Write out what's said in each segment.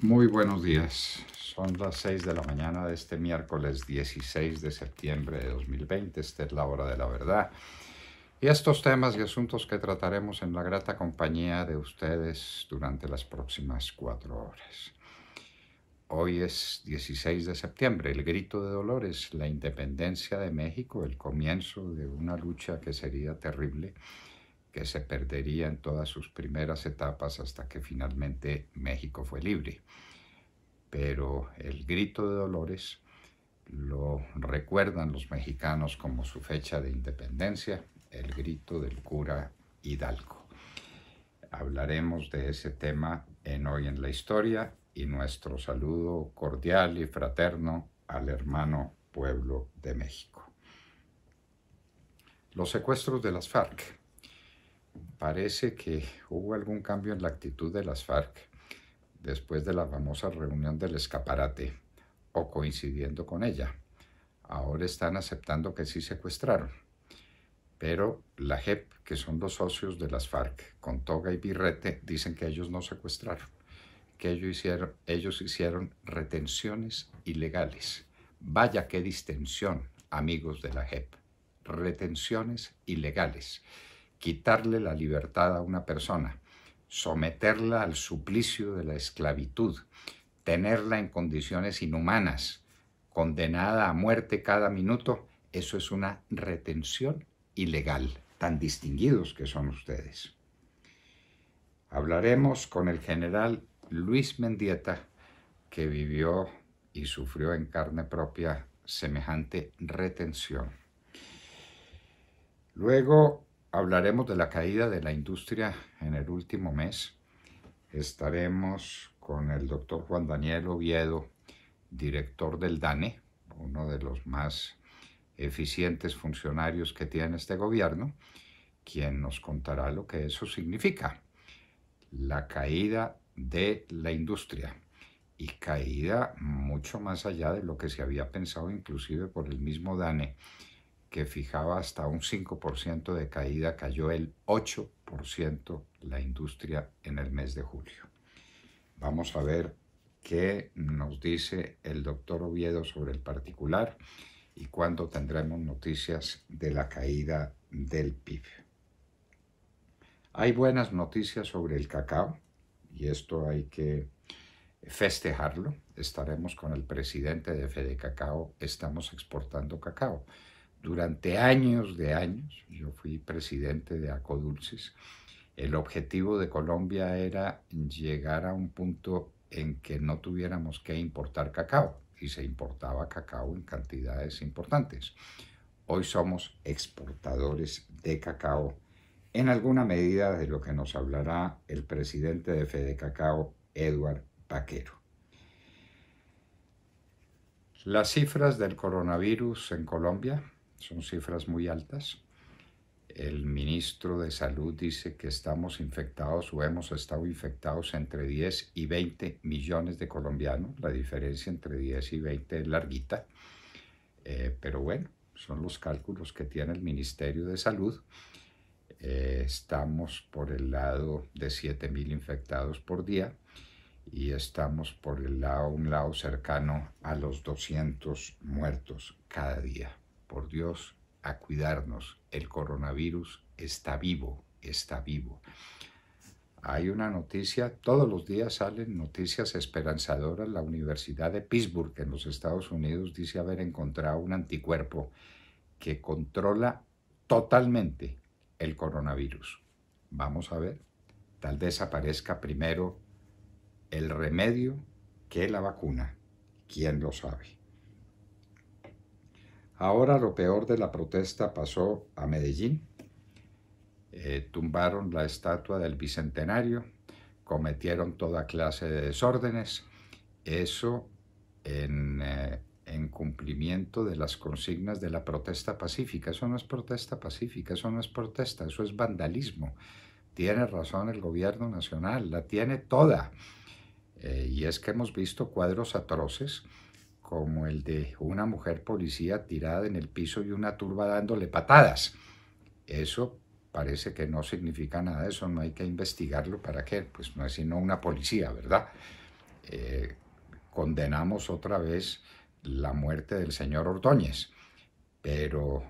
Muy buenos días. Son las 6 de la mañana de este miércoles 16 de septiembre de 2020. Esta es la hora de la verdad. Y estos temas y asuntos que trataremos en la grata compañía de ustedes durante las próximas 4 horas. Hoy es 16 de septiembre, el grito de Dolores, la independencia de México, el comienzo de una lucha que sería terrible, que se perdería en todas sus primeras etapas hasta que finalmente México fue libre. Pero el grito de Dolores lo recuerdan los mexicanos como su fecha de independencia, el grito del cura Hidalgo. Hablaremos de ese tema en Hoy en la Historia y nuestro saludo cordial y fraterno al hermano pueblo de México. Los secuestros de las FARC. Parece que hubo algún cambio en la actitud de las FARC después de la famosa reunión del escaparate o coincidiendo con ella. Ahora están aceptando que sí secuestraron. Pero la JEP, que son los socios de las FARC, con toga y birrete, dicen que ellos no secuestraron, que ellos hicieron retenciones ilegales. Vaya qué distensión, amigos de la JEP. Retenciones ilegales. Quitarle la libertad a una persona, someterla al suplicio de la esclavitud, tenerla en condiciones inhumanas, condenada a muerte cada minuto, eso es una retención ilegal, tan distinguidos que son ustedes. Hablaremos con el general Luis Mendieta, que vivió y sufrió en carne propia semejante retención. Luego hablaremos de la caída de la industria en el último mes. Estaremos con el doctor Juan Daniel Oviedo, director del DANE, uno de los más eficientes funcionarios que tiene este gobierno, quien nos contará lo que eso significa. La caída de la industria, y caída mucho más allá de lo que se había pensado inclusive por el mismo DANE, que fijaba hasta un 5% de caída, cayó el 8% la industria en el mes de julio. Vamos a ver qué nos dice el doctor Oviedo sobre el particular y cuándo tendremos noticias de la caída del PIB. Hay buenas noticias sobre el cacao y esto hay que festejarlo. Estaremos con el presidente de Fedecacao, estamos exportando cacao. Durante años yo fui presidente de Acodulces. El objetivo de Colombia era llegar a un punto en que no tuviéramos que importar cacao, y se importaba cacao en cantidades importantes. Hoy somos exportadores de cacao, en alguna medida de lo que nos hablará el presidente de Fedecacao, Eduard Vaquero. Las cifras del coronavirus en Colombia son cifras muy altas. El ministro de Salud dice que estamos infectados o hemos estado infectados entre 10 y 20 millones de colombianos. La diferencia entre 10 y 20 es larguita, pero bueno, son los cálculos que tiene el Ministerio de Salud. Estamos por el lado de 7.000 infectados por día y estamos por un lado cercano a los 200 muertos cada día. Por Dios, a cuidarnos. El coronavirus está vivo, está vivo. Hay una noticia, todos los días salen noticias esperanzadoras. La Universidad de Pittsburgh en los Estados Unidos dice haber encontrado un anticuerpo que controla totalmente el coronavirus. Vamos a ver, tal vez aparezca primero el remedio que la vacuna. ¿Quién lo sabe? Ahora lo peor de la protesta pasó a Medellín. Tumbaron la estatua del Bicentenario, cometieron toda clase de desórdenes. Eso en cumplimiento de las consignas de la protesta pacífica. Eso no es protesta pacífica, eso no es protesta, eso es vandalismo. Tiene razón el gobierno nacional, la tiene toda. Y es que hemos visto cuadros atroces como el de una mujer policía tirada en el piso y una turba dándole patadas. Eso parece que no significa nada, eso no hay que investigarlo. ¿Para qué? Pues no es sino una policía, ¿verdad? condenamos otra vez la muerte del señor Ordóñez, pero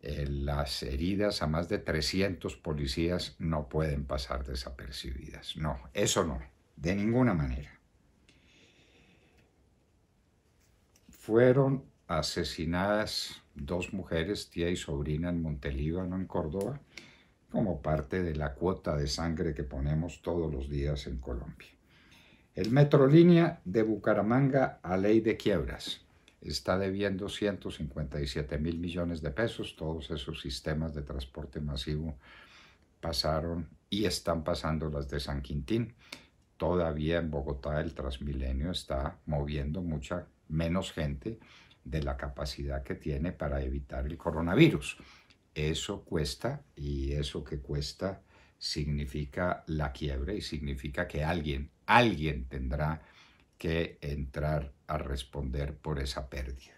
las heridas a más de 300 policías no pueden pasar desapercibidas. No, eso no, de ninguna manera. Fueron asesinadas 2 mujeres, tía y sobrina, en Montelíbano, en Córdoba, como parte de la cuota de sangre que ponemos todos los días en Colombia. El Metrolínea de Bucaramanga, a ley de quiebras, está debiendo 157.000 millones de pesos. Todos esos sistemas de transporte masivo pasaron y están pasando las de San Quintín. Todavía en Bogotá el Transmilenio está moviendo mucha menos gente de la capacidad que tiene para evitar el coronavirus. Eso cuesta, y eso que cuesta significa la quiebra y significa que alguien tendrá que entrar a responder por esa pérdida.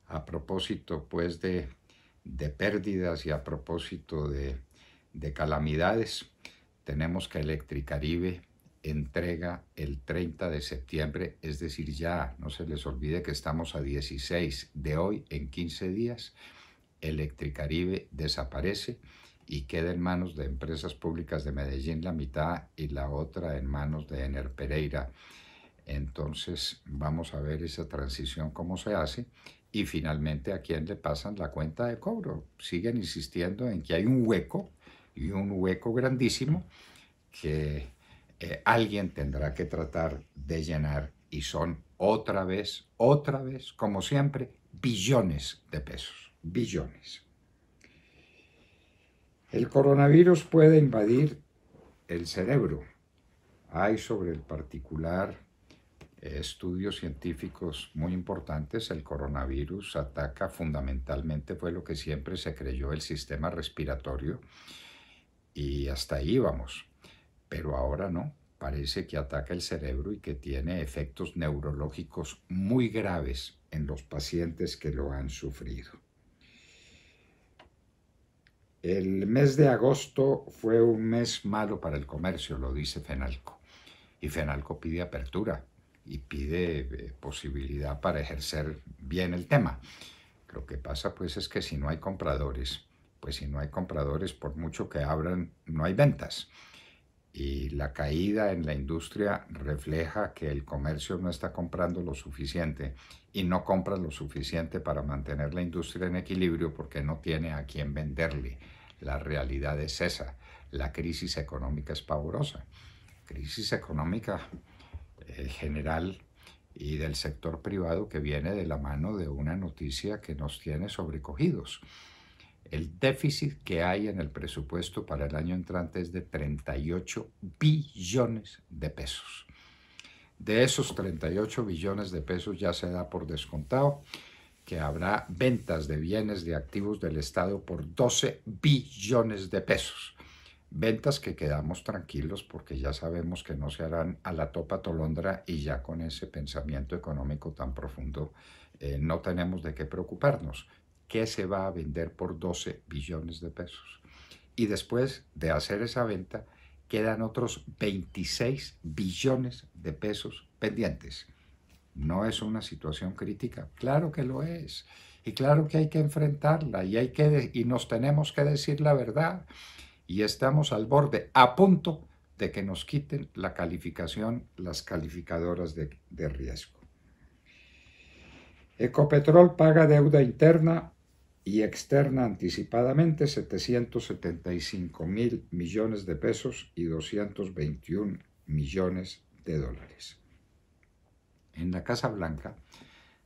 A propósito, pues, de pérdidas y a propósito de calamidades, tenemos que Electricaribe entrega el 30 de septiembre, es decir, ya no se les olvide que estamos a 16 de hoy, en 15 días, Electricaribe desaparece y queda en manos de Empresas Públicas de Medellín la mitad y la otra en manos de Ener Pereira. Entonces vamos a ver esa transición cómo se hace y finalmente a quién le pasan la cuenta de cobro. Siguen insistiendo en que hay un hueco, y un hueco grandísimo, que alguien tendrá que tratar de llenar, y son otra vez, como siempre, billones de pesos, billones. El coronavirus puede invadir el cerebro. Hay sobre el particular estudios científicos muy importantes. El coronavirus ataca fundamentalmente, fue lo que siempre se creyó, el sistema respiratorio, y hasta ahí vamos. Pero ahora no, parece que ataca el cerebro y que tiene efectos neurológicos muy graves en los pacientes que lo han sufrido. El mes de agosto fue un mes malo para el comercio, lo dice Fenalco, y Fenalco pide apertura y pide posibilidad para ejercer bien el tema. Lo que pasa pues es que si no hay compradores, por mucho que abran, no hay ventas. Y la caída en la industria refleja que el comercio no está comprando lo suficiente, y no compra lo suficiente para mantener la industria en equilibrio porque no tiene a quién venderle. La realidad es esa. La crisis económica es pavorosa. Crisis económica general y del sector privado, que viene de la mano de una noticia que nos tiene sobrecogidos. El déficit que hay en el presupuesto para el año entrante es de 38 billones de pesos. De esos 38 billones de pesos ya se da por descontado que habrá ventas de bienes, de activos del Estado por 12 billones de pesos. Ventas que quedamos tranquilos porque ya sabemos que no se harán a la topa tolondra, y ya con ese pensamiento económico tan profundo no tenemos de qué preocuparnos. ¿Qué se va a vender por 12 billones de pesos? Y después de hacer esa venta, quedan otros 26 billones de pesos pendientes. ¿No es una situación crítica? Claro que lo es. Y claro que hay que enfrentarla, y nos tenemos que decir la verdad. Y estamos al borde, a punto de que nos quiten la calificación, las calificadoras de riesgo. Ecopetrol paga deuda interna y externa anticipadamente 775.000 millones de pesos y 221 millones de dólares. En la Casa Blanca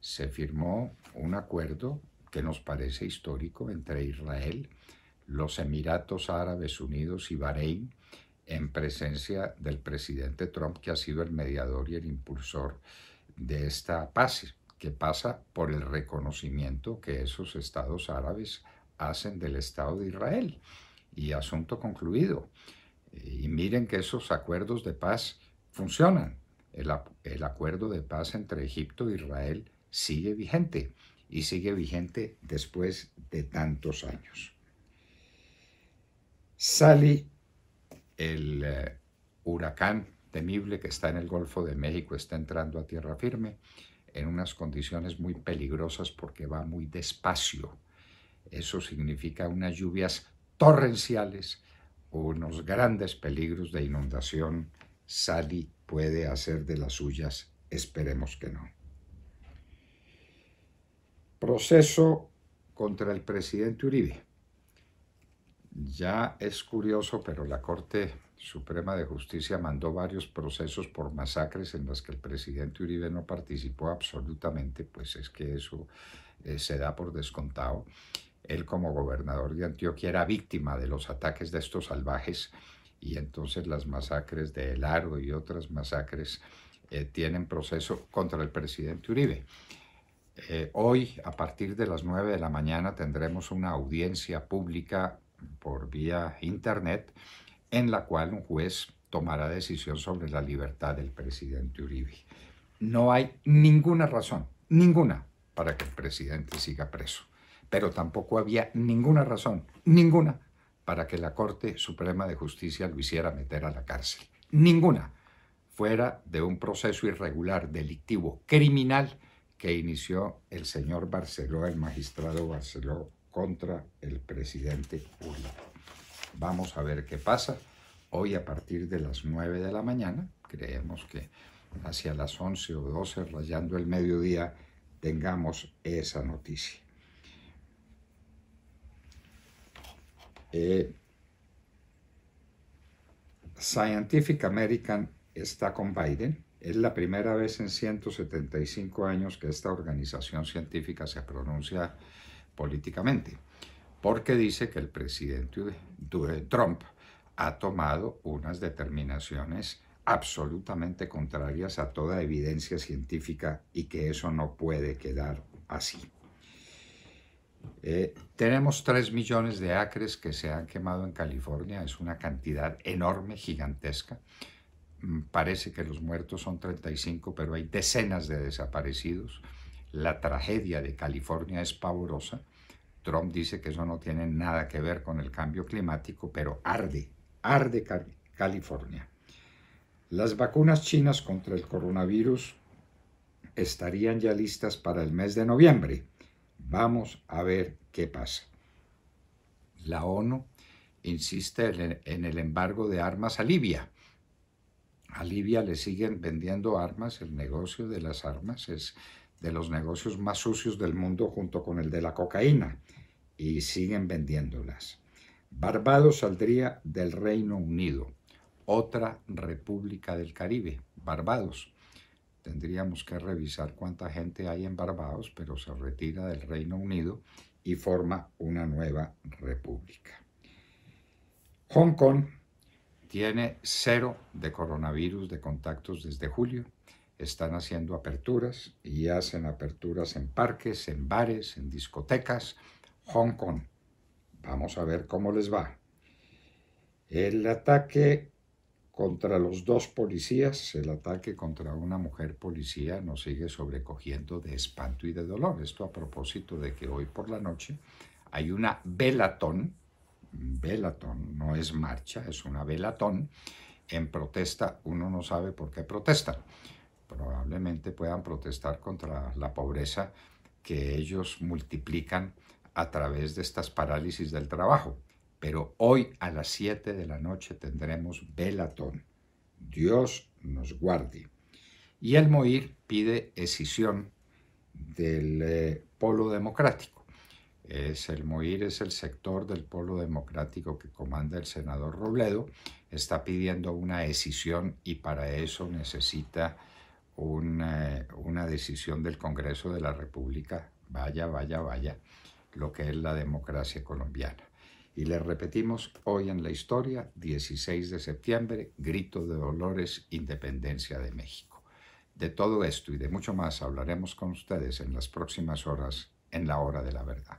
se firmó un acuerdo que nos parece histórico entre Israel, los Emiratos Árabes Unidos y Bahrein, en presencia del presidente Trump, que ha sido el mediador y el impulsor de esta paz, que pasa por el reconocimiento que esos estados árabes hacen del Estado de Israel. Y asunto concluido. Y miren que esos acuerdos de paz funcionan. El acuerdo de paz entre Egipto e Israel sigue vigente, y sigue vigente después de tantos años. Sally, el huracán temible que está en el Golfo de México está entrando a tierra firme en unas condiciones muy peligrosas porque va muy despacio. Eso significa unas lluvias torrenciales, unos grandes peligros de inundación. Sally puede hacer de las suyas, esperemos que no. Proceso contra el presidente Uribe. Ya es curioso, pero la Corte Suprema de Justicia mandó varios procesos por masacres en las que el presidente Uribe no participó absolutamente, pues es que eso se da por descontado. Él, como gobernador de Antioquia, era víctima de los ataques de estos salvajes, y entonces las masacres de El Aro y otras masacres tienen proceso contra el presidente Uribe. Hoy, a partir de las 9 de la mañana, tendremos una audiencia pública por vía internet en la cual un juez tomará decisión sobre la libertad del presidente Uribe. No hay ninguna razón, ninguna, para que el presidente siga preso, pero tampoco había ninguna razón, ninguna, para que la Corte Suprema de Justicia lo hiciera meter a la cárcel. Ninguna, fuera de un proceso irregular, delictivo, criminal, que inició el señor Barceló, el magistrado Barceló, contra el presidente Uribe. Vamos a ver qué pasa. Hoy, a partir de las 9 de la mañana, creemos que hacia las 11 o 12, rayando el mediodía, tengamos esa noticia. Scientific American está con Biden. Es la primera vez en 175 años que esta organización científica se pronuncia políticamente, porque dice que el presidente Trump ha tomado unas determinaciones absolutamente contrarias a toda evidencia científica y que eso no puede quedar así. Tenemos 3 millones de acres que se han quemado en California. Es una cantidad enorme, gigantesca. Parece que los muertos son 35, pero hay decenas de desaparecidos. La tragedia de California es pavorosa. Trump dice que eso no tiene nada que ver con el cambio climático, pero arde California. Las vacunas chinas contra el coronavirus estarían ya listas para el mes de noviembre. Vamos a ver qué pasa. La ONU insiste en el embargo de armas a Libia. A Libia le siguen vendiendo armas. El negocio de las armas es de los negocios más sucios del mundo, junto con el de la cocaína, y siguen vendiéndolas. Barbados saldría del Reino Unido, otra república del Caribe, Barbados. Tendríamos que revisar cuánta gente hay en Barbados, pero se retira del Reino Unido y forma una nueva república. Hong Kong tiene 0 de coronavirus de contactos desde julio. Están haciendo aperturas y hacen aperturas en parques, en bares, en discotecas. Hong Kong. Vamos a ver cómo les va. El ataque contra los 2 policías, el ataque contra una mujer policía, nos sigue sobrecogiendo de espanto y de dolor. Esto a propósito de que hoy por la noche hay una velatón, no es marcha, es una velatón, en protesta. Uno no sabe por qué protestan. Probablemente puedan protestar contra la pobreza que ellos multiplican a través de estas parálisis del trabajo. Pero hoy a las 7 de la noche tendremos velatón. Dios nos guarde. Y el MOIR pide escisión del Polo Democrático. El MOIR es el sector del Polo Democrático que comanda el senador Robledo. Está pidiendo una escisión y para eso necesita una decisión del Congreso de la República. Vaya, lo que es la democracia colombiana. Y les repetimos, hoy en la historia, 16 de septiembre, grito de dolores, independencia de México. De todo esto y de mucho más hablaremos con ustedes en las próximas horas, en la hora de la verdad.